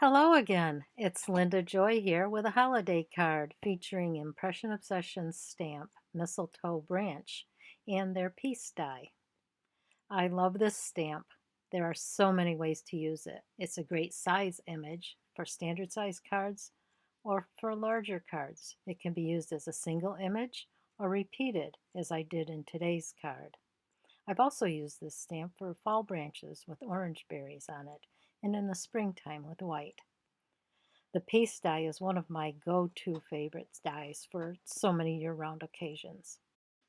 Hello again. It's Linda Joy here with a holiday card featuring Impression Obsession's stamp, Mistletoe Branch, and their peace die. I love this stamp. There are so many ways to use it. It's a great size image for standard size cards or for larger cards. It can be used as a single image or repeated, as I did in today's card. I've also used this stamp for fall branches with orange berries on it, and in the springtime with white. The paste die is one of my go-to favorite dies for so many year-round occasions.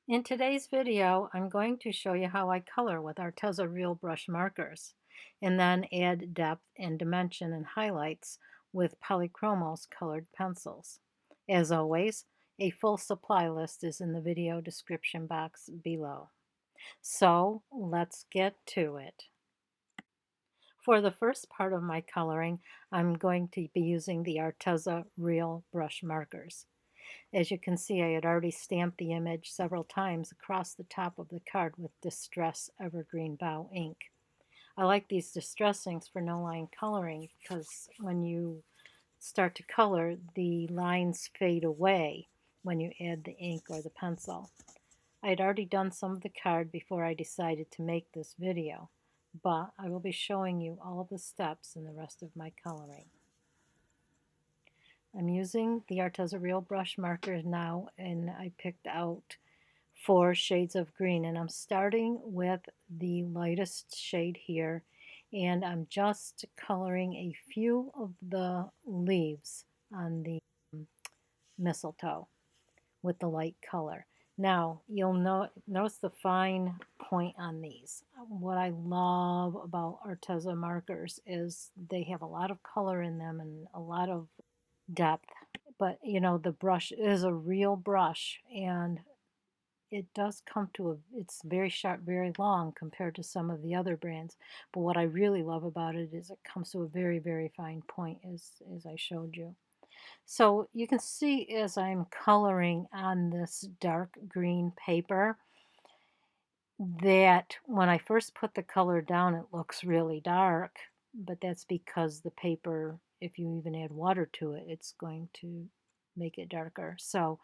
In today's video, I'm going to show you how I color with Arteza Real Brush markers, and then add depth and dimension and highlights with Polychromos colored pencils. As always, a full supply list is in the video description box below. So let's get to it. For the first part of my coloring, I'm going to be using the Arteza Real Brush markers. As you can see, I had already stamped the image several times across the top of the card with Distress Evergreen Bow ink. I like these distress inks for no-line coloring because when you start to color, the lines fade away when you add the ink or the pencil. I had already done some of the card before I decided to make this video, but I will be showing you all of the steps in the rest of my coloring. I'm using the Arteza Real Brush markers now, and I picked out 4 shades of green, and I'm starting with the lightest shade here, and I'm just coloring a few of the leaves on the mistletoe with the light color. Now, you'll notice the fine point on these. What I love about Arteza markers is they have a lot of color in them and a lot of depth. But, you know, the brush is a real brush, and it does come to it's very sharp, very long compared to some of the other brands. But what I really love about it is it comes to a very, very fine point, as I showed you. So you can see as I'm coloring on this dark green paper that when I first put the color down, it looks really dark, but that's because the paper, if you even add water to it, it's going to make it darker. So,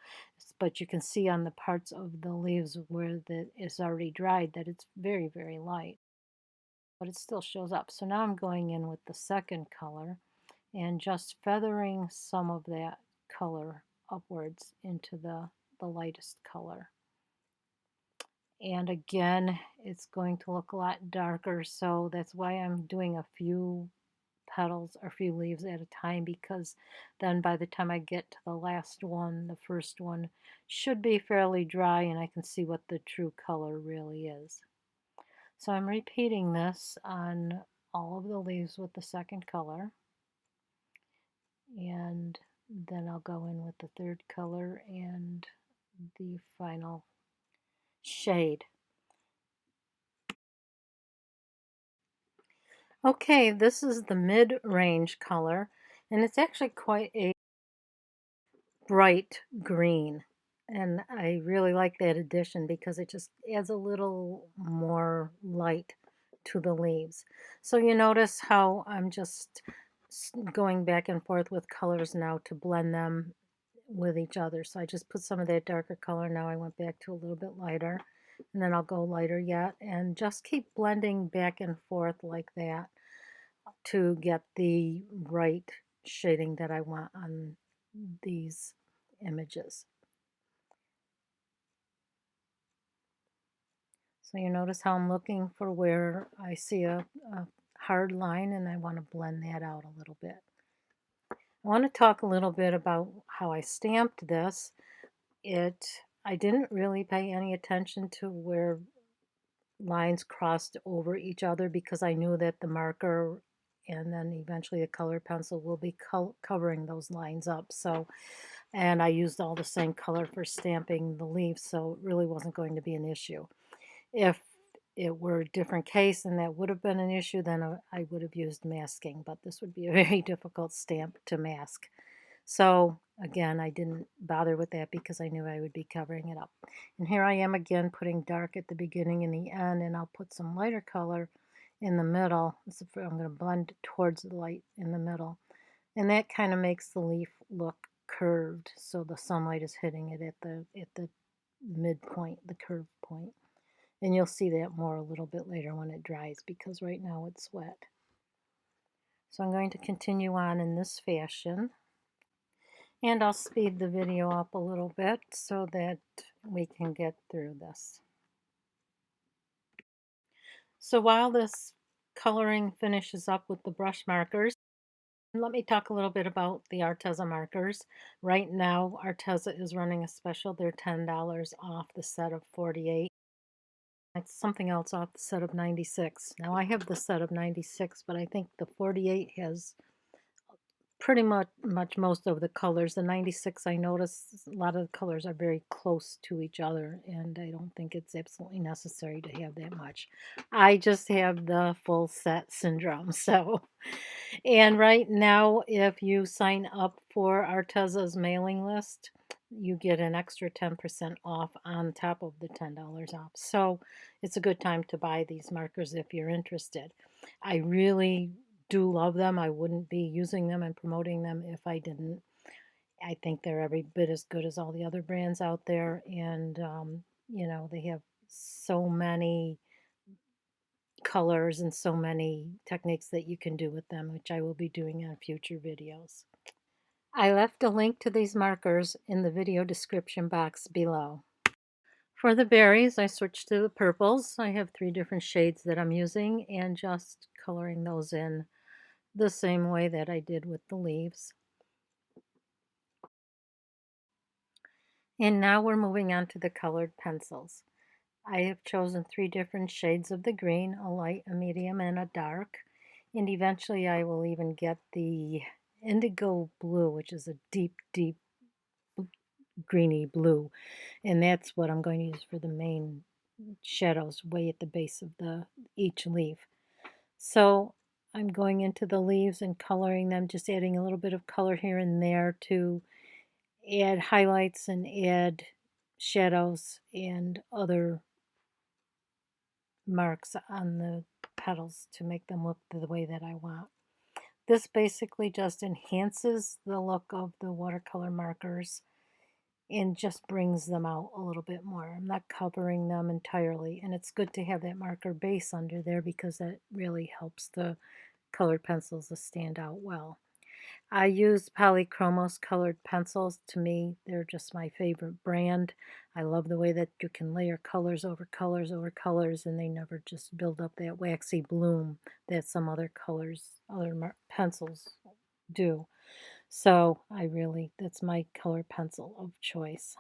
but you can see on the parts of the leaves where it's already dried that it's very, very light, but it still shows up. So now I'm going in with the second color and just feathering some of that color upwards into the lightest color. And again, it's going to look a lot darker, so that's why I'm doing a few petals or a few leaves at a time, because then by the time I get to the last one, the first one should be fairly dry and I can see what the true color really is. So I'm repeating this on all of the leaves with the second color. And then I'll go in with the third color and the final shade. Okay, this is the mid-range color, and it's actually quite a bright green. And I really like that addition because it just adds a little more light to the leaves. So you notice how I'm just going back and forth with colors now to blend them with each other. So I just put some of that darker color. Now I went back to a little bit lighter, and then I'll go lighter yet, and just keep blending back and forth like that to get the right shading that I want on these images. So you notice how I'm looking for where I see a hard line, and I want to blend that out a little bit. I want to talk a little bit about how I stamped this. I didn't really pay any attention to where lines crossed over each other because I knew that the marker and then eventually a color pencil will be covering those lines up. So, and I used all the same color for stamping the leaves, so it really wasn't going to be an issue. If it were a different case and that would have been an issue, then I would have used masking, but this would be a very difficult stamp to mask. So again, I didn't bother with that because I knew I would be covering it up. And here I am again putting dark at the beginning and the end, and I'll put some lighter color in the middle. I'm going to blend towards the light in the middle. And that kind of makes the leaf look curved, so the sunlight is hitting it at the midpoint, the curved point. And you'll see that more a little bit later when it dries, because right now it's wet. So I'm going to continue on in this fashion. And I'll speed the video up a little bit so that we can get through this. So while this coloring finishes up with the brush markers, let me talk a little bit about the Arteza markers. Right now, Arteza is running a special. They're $10 off the set of 48. It's something else off the set of 96. Now I have the set of 96, but I think the 48 has pretty much most of the colors. The 96, I noticed a lot of the colors are very close to each other, and I don't think it's absolutely necessary to have that much. I just have the full set syndrome. So, and right now, if you sign up for Arteza's mailing list, you get an extra 10% off on top of the $10 off. So it's a good time to buy these markers if you're interested. I really do love them. I wouldn't be using them and promoting them if I didn't. I think they're every bit as good as all the other brands out there, and you know, they have so many colors and so many techniques that you can do with them, which I will be doing on future videos. I left a link to these markers in the video description box below. For the berries, I switched to the purples. I have 3 different shades that I'm using and just coloring those in the same way that I did with the leaves. And now we're moving on to the colored pencils. I have chosen 3 different shades of the green, a light, a medium, and a dark. And eventually I will even get the indigo blue, which is a deep, deep greeny blue. And that's what I'm going to use for the main shadows way at the base of each leaf. So I'm going into the leaves and coloring them, just adding a little bit of color here and there to add highlights and add shadows and other marks on the petals to make them look the way that I want. This basically just enhances the look of the watercolor markers and just brings them out a little bit more. I'm not covering them entirely, and it's good to have that marker base under there because that really helps the colored pencils to stand out well. I use Polychromos colored pencils. To me, they're just my favorite brand. I love the way that you can layer colors over colors over colors, and they never just build up that waxy bloom that some other colors, other pencils do. So that's my color pencil of choice.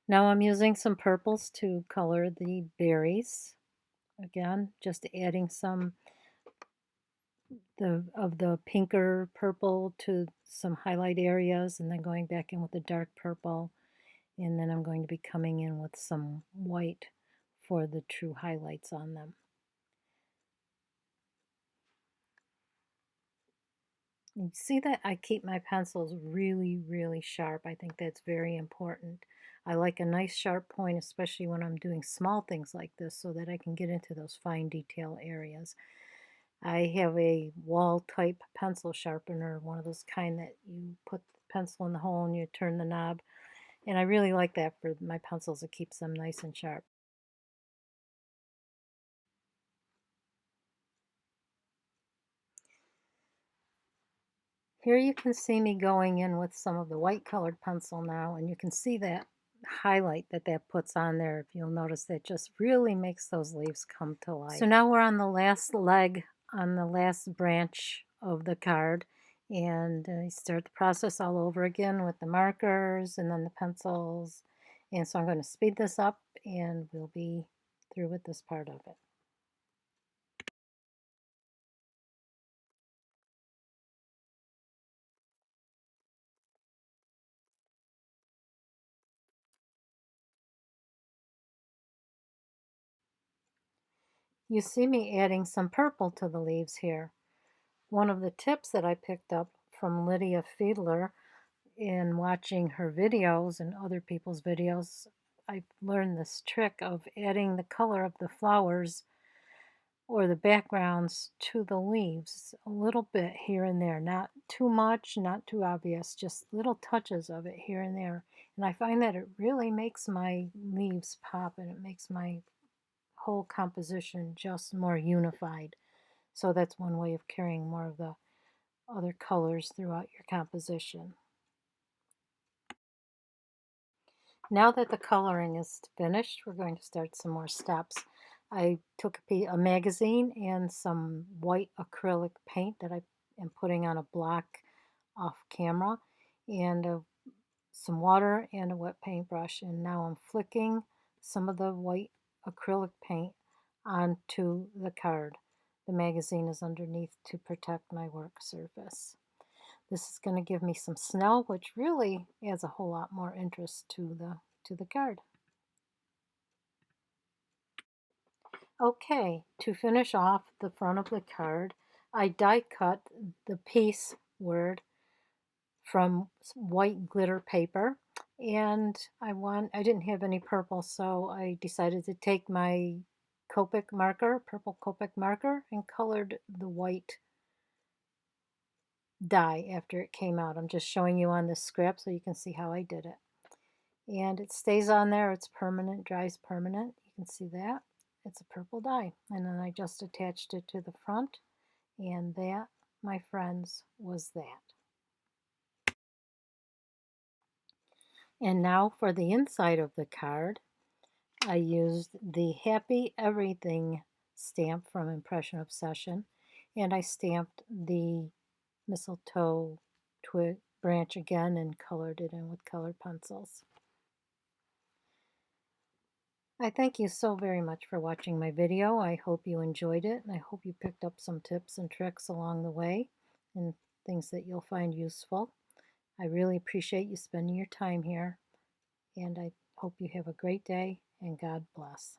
Now I'm using some purples to color the berries. Again, just adding some of the pinker purple to some highlight areas, and then going back in with the dark purple, and then I'm going to be coming in with some white for the true highlights on them. You see that I keep my pencils really, really sharp. I think that's very important. I like a nice sharp point, especially when I'm doing small things like this, so that I can get into those fine detail areas. I have a wall type pencil sharpener, one of those kind that you put the pencil in the hole and you turn the knob. And I really like that for my pencils. It keeps them nice and sharp. Here you can see me going in with some of the white colored pencil now, and you can see that highlight that puts on there. If you'll notice, that just really makes those leaves come to life. So now we're on the last leg, on the last branch of the card, and you start the process all over again with the markers and then the pencils. And so I'm going to speed this up and we'll be through with this part of it. You see me adding some purple to the leaves here. One of the tips that I picked up from Lydia Fiedler in watching her videos and other people's videos, I learned this trick of adding the color of the flowers or the backgrounds to the leaves a little bit here and there, not too much, not too obvious, just little touches of it here and there. And I find that it really makes my leaves pop, and it makes my whole composition just more unified. So that's one way of carrying more of the other colors throughout your composition. Now that the coloring is finished, we're going to start some more steps. I took a magazine and some white acrylic paint that I am putting on a block off camera, and some water and a wet paintbrush, and now I'm flicking some of the white acrylic paint onto the card. The magazine is underneath to protect my work surface. This is going to give me some snow, which really adds a whole lot more interest to the card. Okay, to finish off the front of the card, I die cut the peace word from white glitter paper, and I didn't have any purple, so I decided to take my Copic marker, purple Copic marker, and colored the white die after it came out. I'm just showing you on this scrap so you can see how I did it. And it stays on there, it's permanent, dries permanent. You can see that. It's a purple dye. And then I just attached it to the front, and that, my friends, was that. And now for the inside of the card, I used the Happy Everything stamp from Impression Obsession, and I stamped the mistletoe twig branch again and colored it in with colored pencils. I thank you so very much for watching my video. I hope you enjoyed it, and I hope you picked up some tips and tricks along the way and things that you'll find useful. I really appreciate you spending your time here, and I hope you have a great day, and God bless.